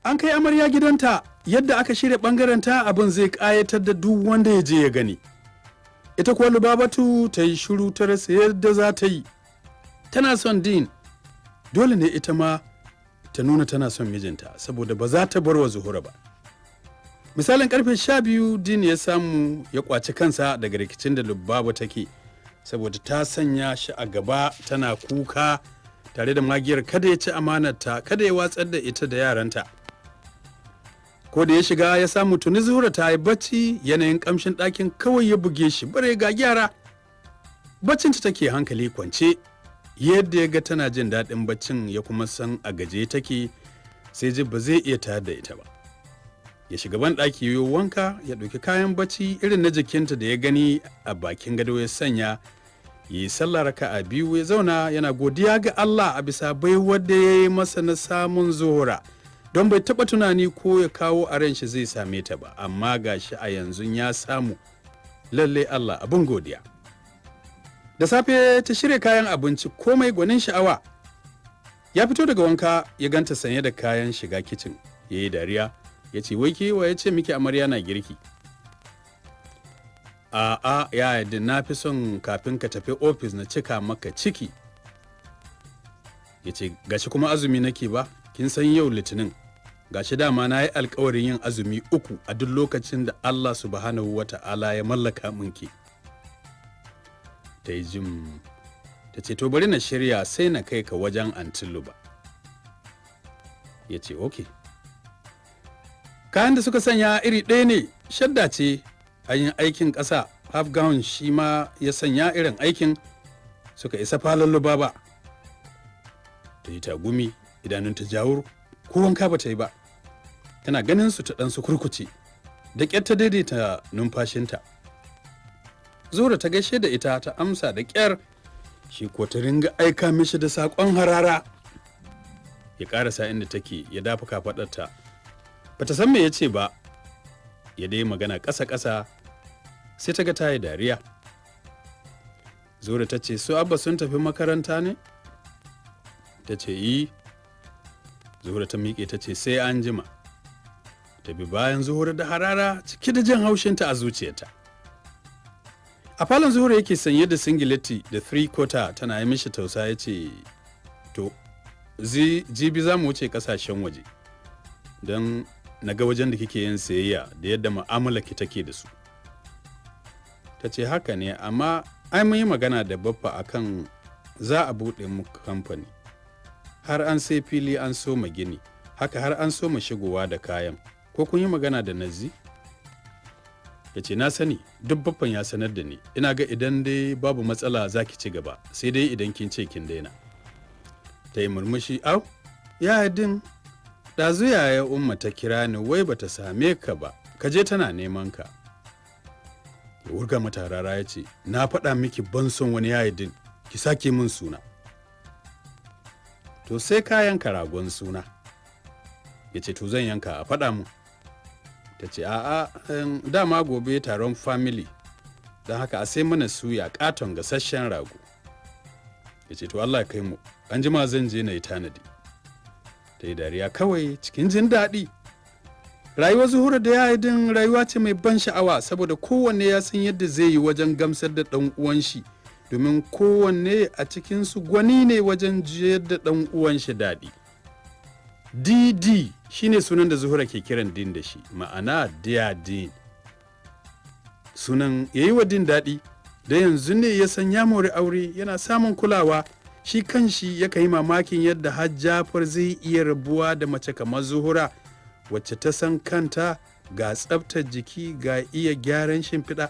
An kai amarya gidanta, yadda aka shirya ɓangarenta abin zai ƙayatar da duk wanda ya je ya gani. Ita kuwa Lubabatu ta yi shiru ta rasa yadda za ta yi. Tana son Din, dole ne ita ma ta nuna tana son mijinta saboda ba za ta bar wa Zuhura ba. Misalin karfe 12 Din ya samu ya kwaci kansa daga rikicin da Lubaba take saboda ta sanya shi a gaba tana kuka tare da magiyar kada ya ci amanarta, kada ya watsar da ita da yaranta. Ko da ya shiga ya samu tuni Zuhura ta yi bacci, yanayin kamshin ɗakin kawai ya buge shi bare ga gyara. Baccinta take hankali kwance, yadda ya ga tana jin daɗin baccin ya kuma san a gaje take, sai ji ba zai iya tayar da ita ba. Ya shiga ban ɗaki ya wanka, ya ɗauki kayan bacci irin na jikinta da ya gani a bakin gado ya sanya, ya yi sallah raka'a 2 ya zauna yana godiya ga Allah a bisa baiwar da ya yi masa na samun Zuhura. Don bai taɓa tunani ko ya kawo a ran shi zai same ta ba, amma gashi a yanzu ya samu. Lalle Allah abin godiya. Da safe ta shirya kayan abinci komai gwanin sha'awa. Ya fito daga wanka ya ganta sanye da kayan shiga kicin, ya yi dariya, ya ce wai kewa ya ce miki amarya na girki. A'a ya yadda na fi son kafin ka tafi ofis na cika maka ciki. Ya ce gashi kuma azumi nake ba, kin san yau litinin. Gashi dama na yi alkawarin yin azumi 3 a duk lokacin da Allah subhanahu wa ta'ala ya mallaka minki. Ta yi jim, ta ce to bari na shirya sai na kai ka wajen Antiluba. Ya ce ok. Kayan da suka sanya iri ɗaya ne, shadda ce, an yi aikin ƙasa, half gown shi ma ya sanya irin aikin, suka isa falon Lubaba. Ta yi tagumi, idanun ta jawur, ko wanka ba ta yi ba. Tana ganin su ta ɗan su kurkuce, da ƙyar ta daidaita numfashinta. Zura ta gaishe da ita ta amsa da ƙyar, shi ko ta ringa aika mishi da saƙon harara. Ya ƙarasa inda take ya dafa kafaɗarta. Bata san me ya ce ba, ya dai magana ƙasa-ƙasa, sai ta ga ta yi dariya. Zura ta ce su abba sun tafi makaranta ne? Ta ce yi. Zuhura ta miƙe ta ce sai an jima. Ta bi bayan Zuhura da harara cike da jin haushinta a zuciyarta. A falon Zuhura yake sanye da singileti da 3/4 tana yi mishi tausa ya ce to jibi za mu wuce kasashen waje don na ga wajen da kike yin sayayya da yadda mu'amala ki take da su. Ta ce haka ne amma ai mun yi magana da baffa akan za a buɗe muku kamfani. Har an sai fili an so ma gini, haka har an so ma shigowa da kayan, ko kun yi magana da Nazi? Ya ce na sani, duk baffan ya sanar da ni, ina ga idan dai babu matsala za ki ci gaba, sai dai idan kin ce kin daina. Ta yi murmushi, au, ya din, ɗazu yaya umma ta kira ni wai bata same ka ba, ka je tana neman ka. Ya wurga mata rara ya ce, na faɗa miki ban son wani yaya din, ki sake min suna. To sai ka yanka ragon suna. Ya ce to zan yanka a faɗa mu. Ta ce a'a dama gobe taron family, don haka a sai mana suya katon gasasshen rago. Ya ce to Allah kai mu, an jima zan je na yi tanadi. Ta yi dariya kawai cikin jin daɗi. Rayuwar Zuhura da ya din rayuwa ce mai ban sha'awa saboda kowanne ya san yadda zai yi wajen gamsar da ɗan uwan shi, domin kowanne a cikinsu gwani ne wajen jiyar da ɗan uwan shi daɗi. DD shine sunan da Zuhura ke kiran Din da shi, ma'ana Dear Din. Sunan ya yi wa Din daɗi, da yanzu ne ya san ya mori aure yana samun kulawa, shi kanshi ya yi mamakin yadda har Jafar zai iya rabuwa da mace kamar Zuhura, wacce ta san kanta ga tsabtar jiki ga iya gyaran shimfiɗa.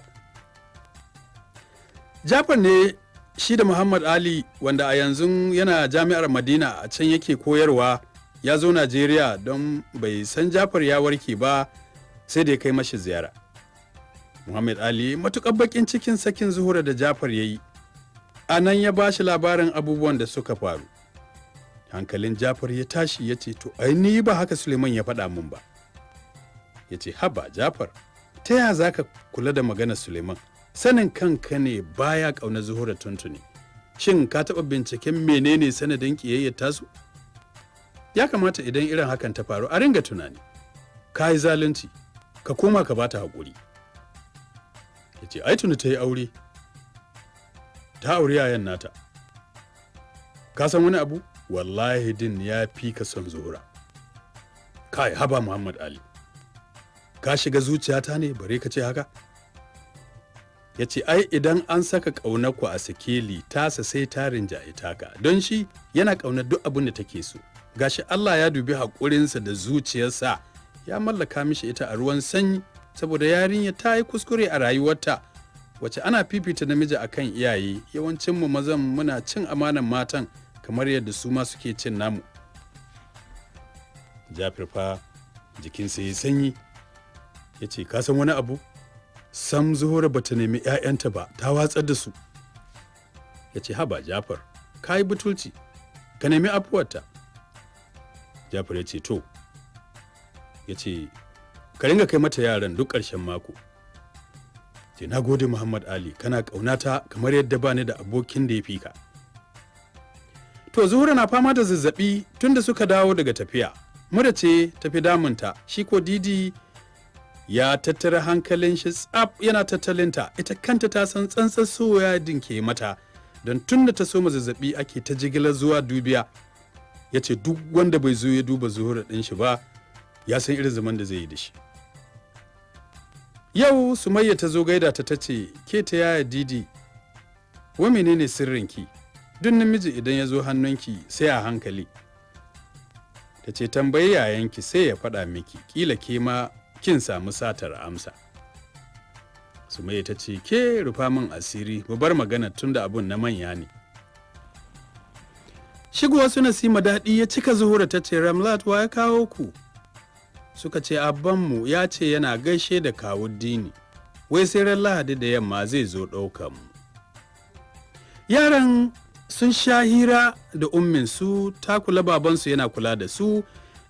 Jafar ne shi da Muhammad Ali wanda a yanzu yana jami'ar Madina a can yake koyarwa, ya zo Najeriya don bai san Jafar ya warke ba sai da ya kai mashi ziyara. Muhammad Ali matuƙar baƙin cikin sakin Zuhura da Jafar ya yi, a nan ya ba shi labarin abubuwan da suka faru. Hankalin Jafar ya tashi ya ce to ai ni ba haka Suleiman ya faɗa min ba. Ya ce haba Jafar, ta yaya za ka kula da maganar Suleiman? Sanin kanka ne baya ƙaunar Zuhura tuntuni. Shin ka taɓa binciken menene sanadin ƙiyayyar tasu? Ya kamata idan irin hakan ta faru a ringa tunani. Ka yi zalunci, ka koma ka bata haƙuri. Ya ce, ai tuni ta yi aure. Ta auri yayan nata. Ka san wani abu? Wallahi din ya fi ka son Zuhura. Kai, haba Muhammad Ali. Ka shiga zuciyata ne bare ka ce haka? Ya ce, ai idan an saka ƙaunarku a sikeli tasa sai ta rinjaye taka, don shi yana ƙaunar duk abin da take so. Gashi Allah ya dubi haƙurinsa da zuciyarsa ya mallaka mishi ita a ruwan sanyi saboda yarinya ta yi kuskure a rayuwarta wacce ana fifita namiji akan iyaye. Yawancinmu mazan muna cin amanan matan kamar yadda su ma suke cin namu. Jafir fa jikinsa ya sanyi ya ce, ka san wani abu? Sam Zuhura ba ta nemi 'ya'yanta ba, ta watsar da su. Ya ce, haba Jafar, ka yi butulci, ka nemi afuwarta. Jafar ya ce, to. Ya ce, ka ringa kai mata yaran duk ƙarshen mako. Ce, na gode Muhammad Ali, kana ƙaunata kamar yadda ba ni da abokin da ya fi ka. To Zuhura na fama da zazzaɓi tun da suka dawo daga tafiya. Mura ce tafi damunta, shi ko Didi ya tattara hankalin shi tsaf yana tattalinta. Ita kanta ta san tsantsar soya dinke mata, don tun da ta soma zazzaɓi ake ta jigilar zuwa dubiya. Ya ce duk wanda bai zo ya duba Zuhura ɗin shi ba, ya san irin zaman da zai yi da shi. Yau Sumayya ta zo gaida ta ce, ke ta yaya Didi, wa menene sirrinki? Duk namiji idan ya zo hannunki sai a hankali. Ta ce tambayi yayanki sai ya faɗa miki, ƙila ke ma kin samu satar amsa. Sumayya ta ce, ke rufa min asiri, mu bar magana tun da abun na manya ne. Shigowa su Nasima daɗi ya cika Zuhura. Ta ce, Ramlat wa ya kawo ku? Suka ce, abbanmu ya ce yana gaishe da kawun Dini, wai sai ran Lahadi da yamma zai zo ɗaukan mu. Yaran sun sha hira da umminsu, ta kula babansu yana kula da su,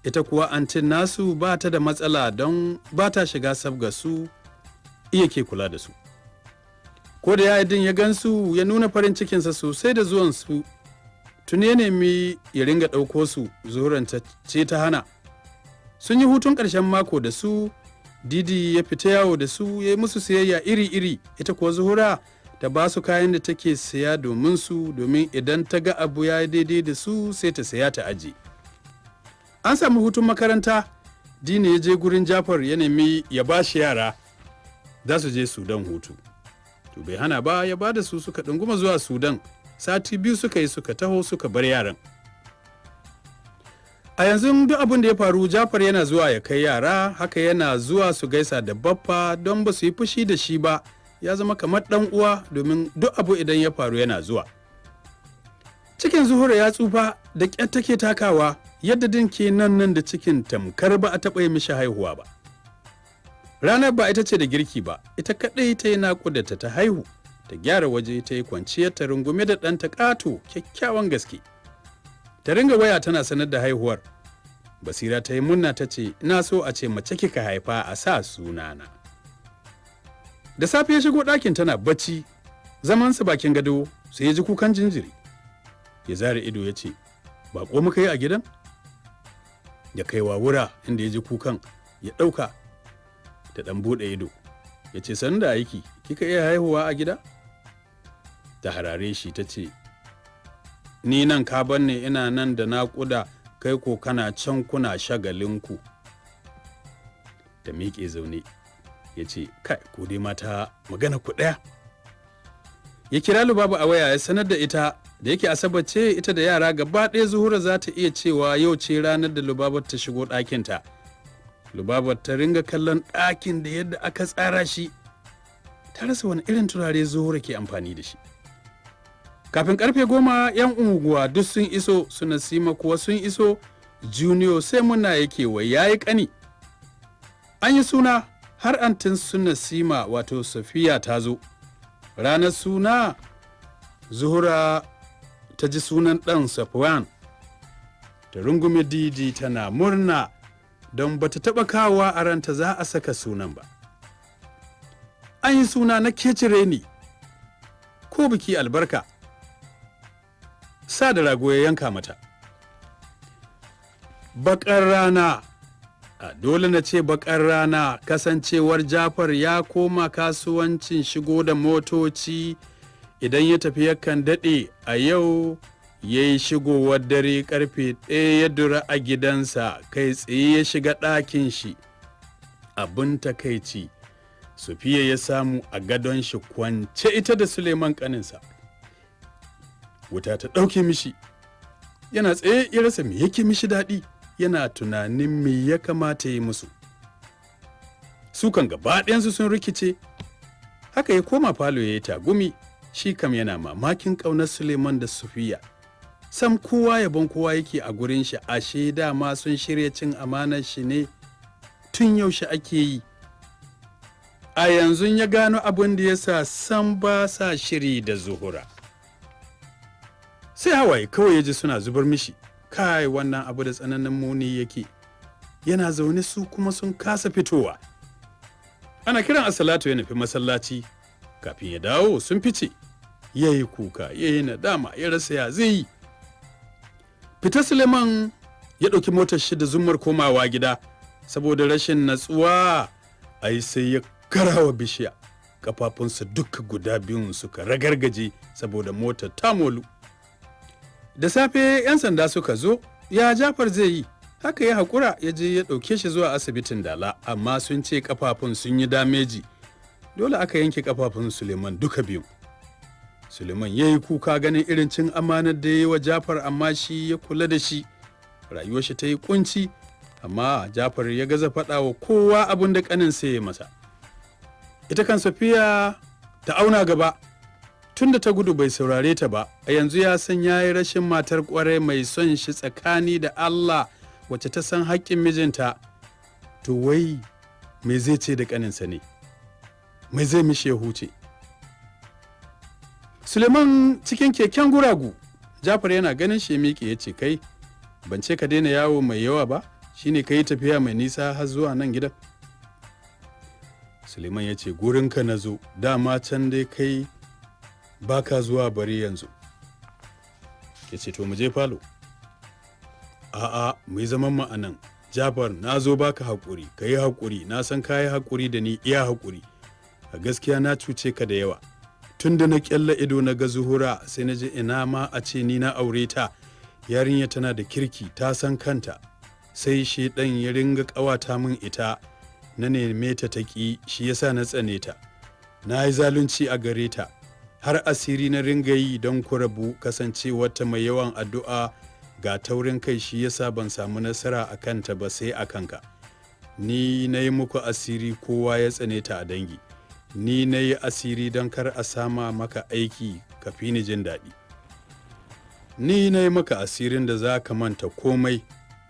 ita kuwa antin nasu ba ta da matsala don ba ta shiga sabga su, iya ke kula da su. Ko da yadin ya gansu ya nuna farin cikinsa sosai da zuwansu, tuni ya nemi ya ringa ɗauko su. Zuhuran ce ta hana. Sun yi hutun ƙarshen mako da su, Didi ya fita yawo da su, ya yi musu siyayya iri-iri, ita kuwa Zuhura ta ba su kayan da take siya domin su, domin idan ta ga abu ya daidai da su sai ta saya ta aji. An samu hutun makaranta, Dini ya je gurin Jafar ya nemi ya ba shi yara za su je Sudan hutu. To bai hana ba, ya ba da su suka ɗunguma zuwa Sudan. Sati biyu suka yi suka taho suka bar yaran. A yanzu duk abin da ya faru Jafar yana zuwa ya kai yara, haka yana zuwa su gaisa da baffa don ba su yi fushi da shi ba. Ya zama kamar ɗan uwa domin duk abu idan ya faru yana zuwa. Cikin Zuhura ya tsufa da ƙyar take takawa, yadda din ke nan da cikin tamkar ba a taɓa yi mishi haihuwa ba. Ranar ba ita ce da girki ba, ita kaɗai ta yi naƙudata ta haihu, ta gyara waje ta yi kwanciyar ta rungume da ɗanta ƙato kyakkyawan gaske. Ta ringa waya tana sanar da haihuwar. Basira ta yi murna ta ce, ina so a ce mace kika haifa a sa sunana. Da safe ya shigo ɗakin tana bacci, zamansa bakin gado sai ya ji kukan jinjiri. Ya zare ido ya ce, baƙo muka yi a gidan? Ya kai wa wura inda ya ji kukan, ya ɗauka. Ta ɗan buɗe ido, ya ce sanda aiki, kika iya haihuwa a gida? Ta harare shi ta ce, ni nan ka banne ina nan da naƙuda, kai ko kana can kuna shagalinku. Ta miƙe zaune. Ya ce, kai ko dai mata magana ku ɗaya. Ya kira Lubaba a waya ya sanar da ita, da yake Asabar ce ita da yara gaba ɗaya Zuhura za ta iya cewa yau ce ranar da Lubabar ta shigo ɗakinta. Lubabar ta ringa kallon ɗakin da yadda aka tsara shi, ta rasa wani irin turare Zuhura ke amfani da shi. Kafin karfe 10 'yan unguwa duk sun iso, su Nasima kuwa sun iso, Junior sai muna yake wai yayi ƙani. An yi suna har antin su Nasima wato Safiya ta zo. Ranar suna Zuhura ta ji sunan ɗan Safwan. Ta rungume Didi tana murna don bata taɓa kawowa a ranta za a saka sunan ba. An yi suna na kecire ni ko biki albarka. Sa da rago ya yanka mata. Baƙar rana. A dole na ce baƙar rana, kasancewar Jafar ya koma kasuwancin shigo da motoci. Idan ya tafi yakan daɗe. A yau ya yi shigowar dare karfe 1 ya dura a gidansa, kai tsaye ya shiga ɗakin shi. Abin takaici, Sufiya ya samu a gadon shi kwance ita da Suleiman ƙaninsa. Wuta ta ɗauke mishi, yana tsaye ya rasa me yake mishi daɗi, yana tunanin me ya kamata yi musu. Su kan gaba ɗayansu sun rikice. Haka ya koma falo ya yi tagumi, shi kam yana mamakin ƙaunar Suleiman da Sufiya. Sam kowa yabon kowa yake a gurin shi, ashe dama sun shirya cin amanar shi ne tun yaushe ake yi. A yanzu ya gano abin da ya sa sam ba sa shiri da Zuhura. Sai hawaye kawai ya ji suna zubar mishi. Kai, wannan abu da tsananin muni yake. Yana zaune su kuma sun kasa fitowa. Ana kiran asalatu ya nufi masallaci. Kafin ya dawo sun fice. Ya yi kuka, ya yi nadama, ya rasa ya zai yi. Fita Suleiman ya ɗauki motar shi da zummar komawa gida. Saboda rashin natsuwa, ai sai ya karawa bishiya. Kafafunsa duka guda biyun suka ragargaje saboda motar ta molu. Da safe 'yan sanda suka zo, ya Jafar zai yi. Haka ya haƙura ya je ya ɗauke shi zuwa asibitin Dala, amma sun ce kafafun sun yi dameji. Dole aka yanke kafafun Suleiman duka biyun. Suleiman ya yi kuka ganin irin cin amanar da ya yi wa Jafar, amma shi ya kula da shi. Rayuwar shi ta yi kunci, amma Jafar ya gaza faɗa wa kowa abin da ƙaninsa ya yi masa. Ita kan Safiya ta auna gaba. Tunda ta gudu bai saurare ta ba, a yanzu ya san ya yi rashin matar ƙwarai mai son shi tsakani da Allah, wacce ta san haƙƙin mijinta. To wai me zai ce da ƙaninsa ne? Mai zai mishi ya huce? Suleiman cikin keken guragu. Jafar yana ganin shi miƙe ya ce, kai, ban ce ka daina yawo mai yawa ba, shine ka yi tafiya mai nisa har zuwa nan gidan. Suleiman ya ce, gurinka na zo, dama can dai kai baka zuwa bari yanzu. Ya ce, to mu je falo. A'a, mu yi zaman mu anan. Jafar, na zo baka haƙuri, ka yi haƙuri, na san ka yi haƙuri da ni iya haƙuri. A gaskiya na cuce ka da yawa. Tun da na ƙyalla ido na ga Zuhura, sai na ji ina ma a ce ni na aure ta. Yarinya tana da kirki, ta san kanta. Sai shi ɗan ya ringa ƙawata min ita, na neme ta taƙi, shi yasa na tsane ta. Na yi zalunci a gare ta. Har asiri na ringa yi don ku rabu, kasancewarta mai yawan addu'a, ga taurin kai, shi yasa ban samu nasara a kanta ba sai a kanka. Ni na yi muku asiri, kowa ya tsane ta a dangi. Ni na yi asiri don kar a sama maka aiki ka fi ni jin daɗi. Ni na yi maka asirin da za ka manta komai,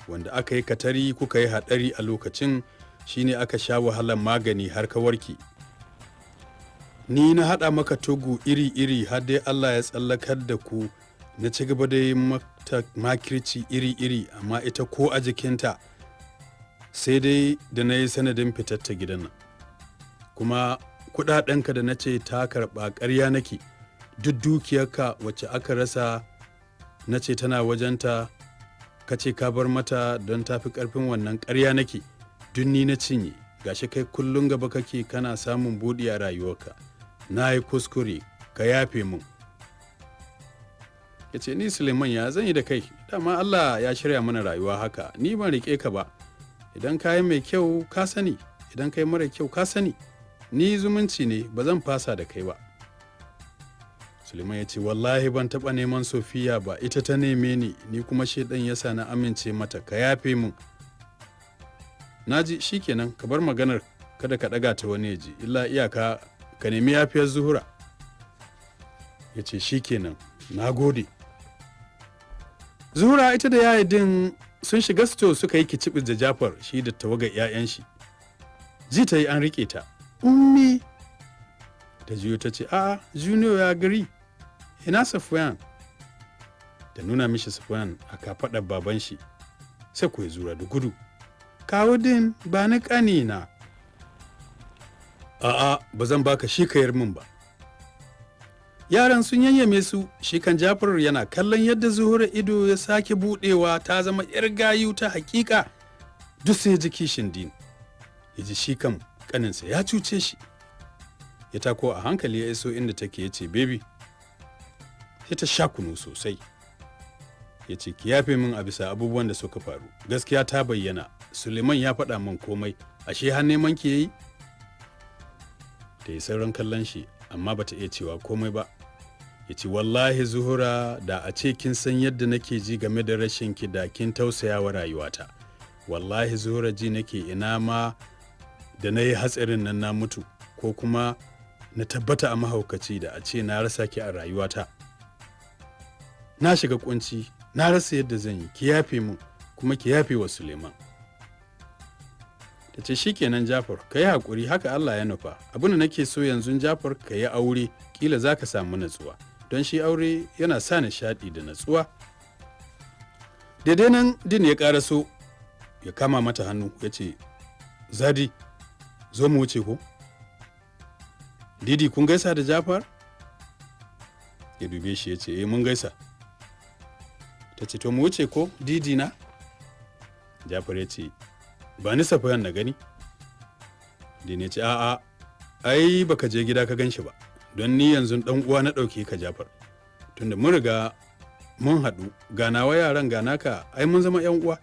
wanda aka yi katari kuka yi haɗari a lokacin, shine aka sha wahalar magani har ka warke. Ni na haɗa maka tugu iri-iri har dai Allah ya tsallakar da ku. Na ci gaba da yin mata makirci iri-iri, amma ita ko a jikinta, sai dai da na yi sanadin fitar ta gidan nan. Kuma kuɗaɗenka da na ce ta karɓa ƙarya nake. Duk dukiyarka wacce aka rasa na ce tana wajenta, ka ce ka bar mata don tafi ƙarfin wannan, ƙarya nake. Duk ni na cinye. Gashi kai kullum gaba kake kana samun buɗi a rayuwarka. Na yi kuskure, ka yafe mun. Ya ce, ni Suleiman ya zan yi da kai, dama Allah ya shirya mana rayuwa haka, ni ban riƙe ka ba. Idan ka yi mai kyau ka sani, idan ka yi mara kyau ka sani. Ni zumunci ne, ba zan fasa da kai ba. Suleiman ya ce, wallahi ban taɓa neman Sofiya ba, ita ta neme ni, ni kuma shaidan ya sa na amince mata, ka yafe mun. Na ji, shi kenan, ka bar maganar, kada ka ɗaga ta wani ya ji, illa iyaka ka nemi yafiyar Zuhura. Ya ce, shi kenan, na gode. Zuhura ita da yaya din sun shiga sito suka yi kicibis da Jafar, shi da tawagar 'ya'yan shi. Ji ta yi an riƙe ta. Ummi, ta jiyo ta ce, a'a, Junior ya gari, ina Safwan? Da nuna mishi Safwan a kafaɗar baban shi, sai ku zura da gudu. Kawo din ba ni ƙanina. A'a, ba zan baka shi kayar min ba. yaran sun yayyame su, shi kan Jafar yana kallon yadda Zuhura ido ya sake budewa ta zama yar gayu ta hakika. Duk sai ji kishin Din, ya ji shi kan kaninsa ya cuce shi. Ya tako a hankali ya iso inda take, ya ce baby, sai ta sha kunu sosai. Ya ce ki yafe min a bisa abubuwan da suka faru, gaskiya ta bayyana, Suleiman ya faɗa min komai, ashe har neman ki yayi? Ta yi sauran kallon shi amma bata iya cewa komai ba. Ya ce wallahi Zuhura, da a ce kin san yadda nake ji game da rashin ki da kin tausaya wa rayuwata. Wallahi Zuhura, ji nake ina ma da na yi hatsarin nan na mutu, ko kuma na tabbata a mahaukaci, da a ce na rasa ki a rayuwata. Na shiga kunci, na rasa yadda zan yi, ki yafe min kuma ki yafe wa Suleiman. Ta ce shikenan Jafar, ka yi haƙuri, haka Allah ya nufa. Abin da nake so yanzu Jafar, ka yi aure, kila za ka samu natsuwa, don shi aure yana sa nishaɗi da natsuwa. Daidai nan Din ya ƙaraso, ya kama mata hannu, ya ce Zadi, zo mu wuce ko? Didi, kun gaisa da Jafar? Ya dube shi ya ce mun gaisa. Ta ce to mu wuce ko Didi na? Jafar ya ce ba ni safayan na gani. Din ya ce a'a, ai baka je gida ka gan shi ba, don ni yanzu dan uwa na ɗauke ka Jafar, tunda mun riga mun haɗu, ganawa yaran gana ka, ai mun zama yan uwa.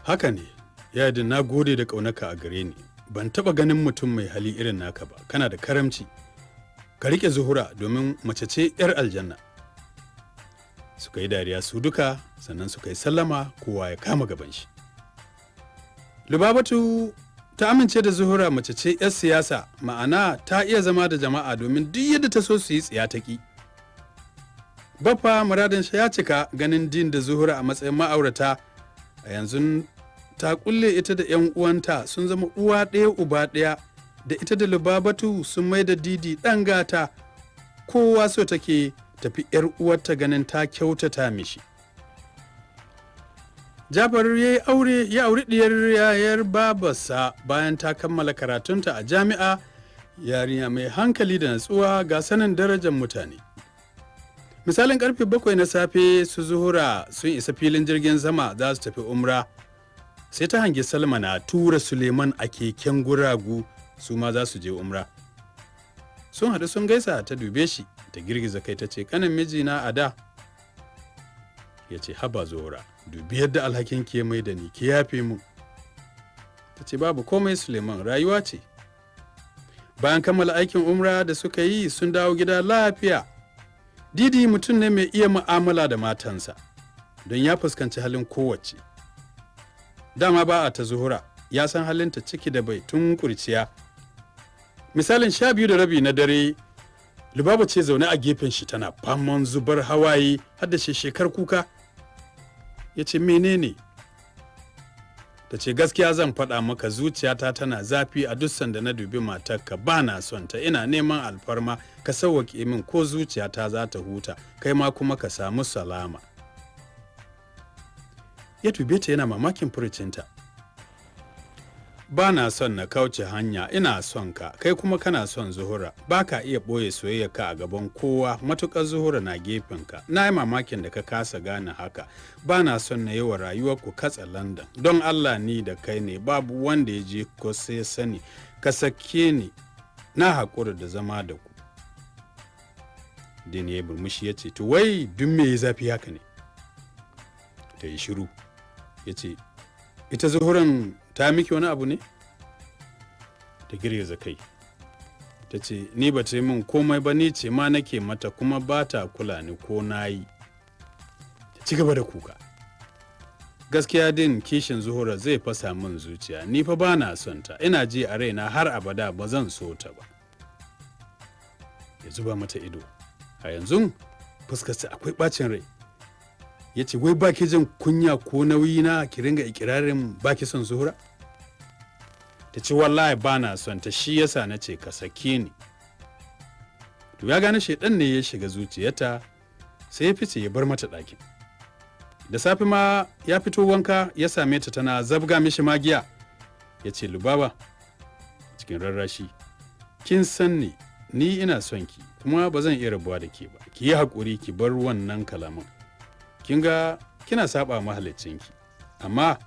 Haka ne, yadin na gode da ƙaunarka a gare ni, ban taɓa ganin mutum mai hali irin naka ba, kana da karamci. Ka riƙe Zuhura domin mace ce 'yar aljanna. Suka yi dariya su duka, sannan suka yi sallama, kowa ya kama gaban shi. Lubabatu ta amince da Zuhura mace ce 'yar siyasa, ma'ana ta iya zama da jama'a, domin duk yadda ta so su yi tsiya ta ki. Baffa muradin shi ya cika ganin Din da Zuhura a matsayin ma'aurata. A yanzu ta kulle ita da 'yan uwanta sun zama uwa ɗaya uba ɗaya, da ita da Lubabatu sun mai da Didi ɗan gata. Kowa so take tafi 'yar uwarta ganin ta kyautata mishi. Jafar ya yi aure, ya auri diyar yayar babarsa bayan ta kammala karatunta a jami'a, yarinya mai hankali da natsuwa ga sanin darajar mutane. Misalin karfe 7 na safe su Zuhura sun isa filin jirgin sama za su tafi umra, sai ta hangi Salma na tura Suleiman a keken guragu, su ma za su je umra. Sun haɗu sun gaisa, ta dube shi, ta girgiza kai ta ce kanin mijina a da. Ya ce haba Zuhura, dubi yadda alhakin ke mai da ni, ki yafe mu. Ta ce babu komai Suleiman, rayuwa ce. Bayan kammala aikin umra da suka yi sun dawo gida lafiya. Didi mutum ne mai iya mu'amala da matansa, don ya fuskanci halin kowace. Dama ba a ta Zuhura, ya san halinta ciki da bai tun kurciya. Misalin 12:30 na dare, Lubaba ce zaune a gefen shi tana faman zubar hawaye har da shekar kuka. Ya ce menene? Ta ce gaskiya zan faɗa maka, zuciyata tana zafi a duk sanda na dubi matarka, ba na son ta, ina neman alfarma ka sauwaƙe min ko zuciyata za ta huta, kai ma kuma ka samu salama. Ya dube ta yana mamakin furucinta. Ba na son na kauce hanya, ina son ka, kai kuma kana son Zuhura, ba ka iya ɓoye soyayyarka a gaban kowa, matuƙar Zuhura na gefenka. Na yi mamakin da ka kasa gane haka. Ba na son na yi wa rayuwarku katsa London, don Allah ni da kai ne, babu wanda ya je ko sai sani, ka sake ni, na haƙura da zama da ku. Din ya burmushi ya ce, to wai duk me ya zafi haka ne? Ta yi shiru, ya ce, ita Zuhuran ta miki wani abu ne? Ta girgiza kai, ta ce ni ba ta yi min komai ba, ni ce ma nake mata, kuma ba ta kula ni ko na yi. Ta ci gaba da kuka. Gaskiya Din, kishin Zuhura zai fasa min zuciya, ni fa ba na son ta, ina ji a raina har abada ba zan so ta ba. Ya zuba mata ido, a yanzu fuskarsa akwai ɓacin rai. Ya ce wai baki jin kunya ko nauyi na ki ringa ikirarin baki son Zuhura? Ta ce wallahi ba na son ta, shi yasa na ce ka sake ni. To ya gane shedan ne ya shiga zuciyarta, sai ya fice ya bar mata ɗakin. Da safe ma ya fito wanka ya same ta tana zabga mishi magiya. Ya ce Lubaba cikin rarrashi, kin san ni, ni ina son ki kuma ba zan iya rabuwa da ke ba, ki yi haƙuri ki bar wannan kalaman. Kin ga kina saba mahaliccinki, amma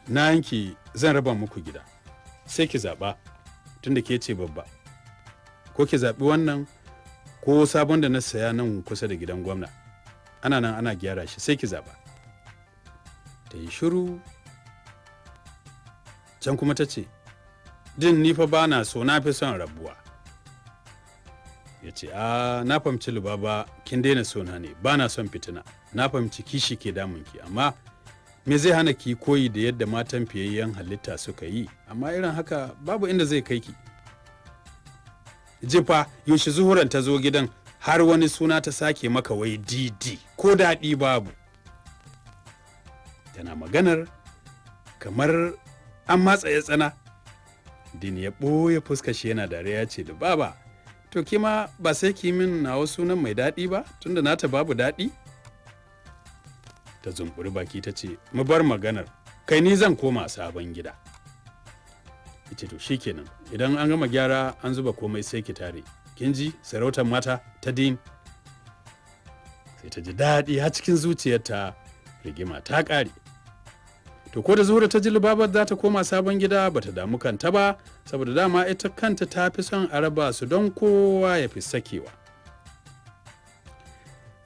na yanki zan raba muku gida, sai ki zaɓa tunda ke ce babba, ko ki zaɓi wannan ko sabon da na saya nan kusa da gidan gwamna, ana nan ana gyara shi, sai ki zaɓa. Ta yi shiru, can kuma ta ce, din ni fa ba na so, na fi son rabuwa. Ya ce, na fahimci Lubaba, kin daina sona ne, ba na son fitina, na fahimci kishi ke damunki, amma me zai hana ki koyi da yadda matan fiyayyen halitta suka yi, amma irin haka babu inda zai kai ki. Jifa yaushe Zuhuran ta zo gidan har wani suna ta sake maka wai didi, ko daɗi babu. Tana maganar kamar an matsa ya tsana. Din ya ɓoye fuskar shi yana dariya ce, da baba, to kima ba sai ki min nawa sunan mai daɗi ba tunda nata babu daɗi? Ta zumburi baki ta ce, mu bar maganar, kai ni zan koma sabon gida. Ita to shikenan, idan an gama gyara an zuba komai sai ki tare, kin ji sarautar mata ta Din. Sai ta ji daɗi har cikin zuciyarta, rigima ta ƙare. To ko da Zuhura ta ji Lubabar za ta koma sabon gida ba ta damu kanta ba, saboda dama ita kanta ta fi son a raba su don kowa ya fi sakewa.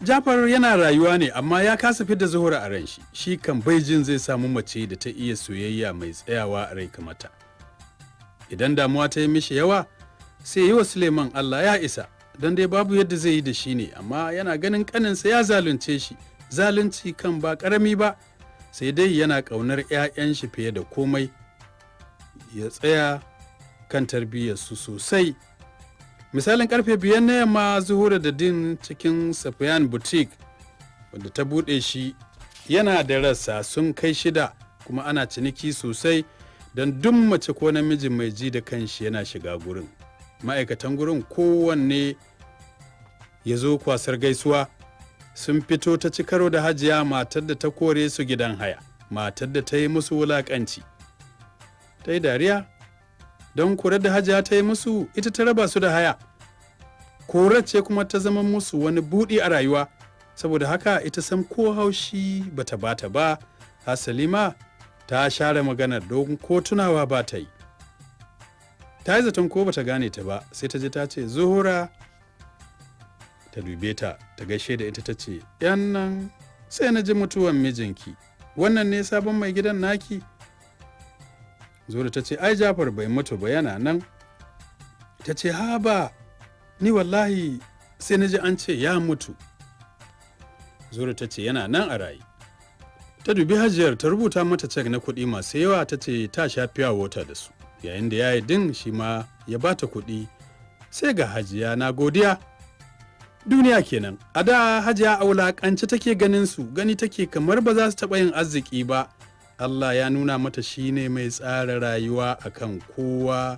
Jafar yana rayuwa ne, amma ya kasa fidda Zuhura a ran shi, shi kan bai jin zai samu mace da ta iya soyayya mai tsayawa a rai kamata. Idan damuwa ta yi mishi yawa, sai yi wa Suleiman Allah ya isa, don dai babu yadda zai yi da shi ne, amma yana ganin ƙaninsa ya zalunce shi, zalunci kan ba ƙarami ba, sai dai yana ƙaunar 'ya'yan shi fiye da komai, ya tsaya kan tarbiyyarsu sosai. Misalin karfe 5 na yamma, Zuhura da Din cikin Safiyan Boutique, wadda ta buɗe shi, yana da rassa sun kai 6, kuma ana ciniki sosai, don duk mace ko namiji mai ji da kanshi yana shiga gurin. Ma'aikatan gurin kowanne ya zo kwasar gaisuwa, sun fito ta ci karo da Hajiya, matar da ta kore su gidan haya, matar da ta yi musu wulaƙanci. Ta yi dariya, don korar da Hajiya ta yi musu ita ta raba su da haya. Korar ce kuma ta zama musu wani buɗi a rayuwa, saboda haka ita sam ko haushi bata bata ba, hasali ma ta share maganar don ko tunawa ba ta yi. Ta yi zaton ko bata gane ta ba, sai ta ji ta ce, Zuhura. Ta dube ta, ta gaishe da ita ta ce, ‘yan nan sai na ji mutuwan mijinki, wannan ne sabon mai gidan naki? Zuhura ta ce, ai Jafar bai mutu ba, yana nan. Ta ce, ha ba, ni wallahi sai na ji an ce ya mutu. Zuhura ta ce, yana nan a raye. Ta dubi Hajiyar, ta rubuta mata cek na kuɗi masu yawa, ta ce ta sha fiya wota da su, yayin da ya yi Din shi ma ya bata kuɗi. Sai ga Hajiya na godiya. Duniya kenan, a da Hajiya a wulaƙance take ganin su, gani take kamar ba za su taɓa yin arziki ba. Allah ya nuna mata shi ne mai tsara rayuwa akan kowa,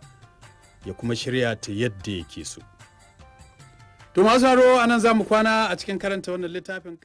ya kuma shirya ta yadda yake so. To masu haro, anan za mu kwana a cikin karanta wannan littafin.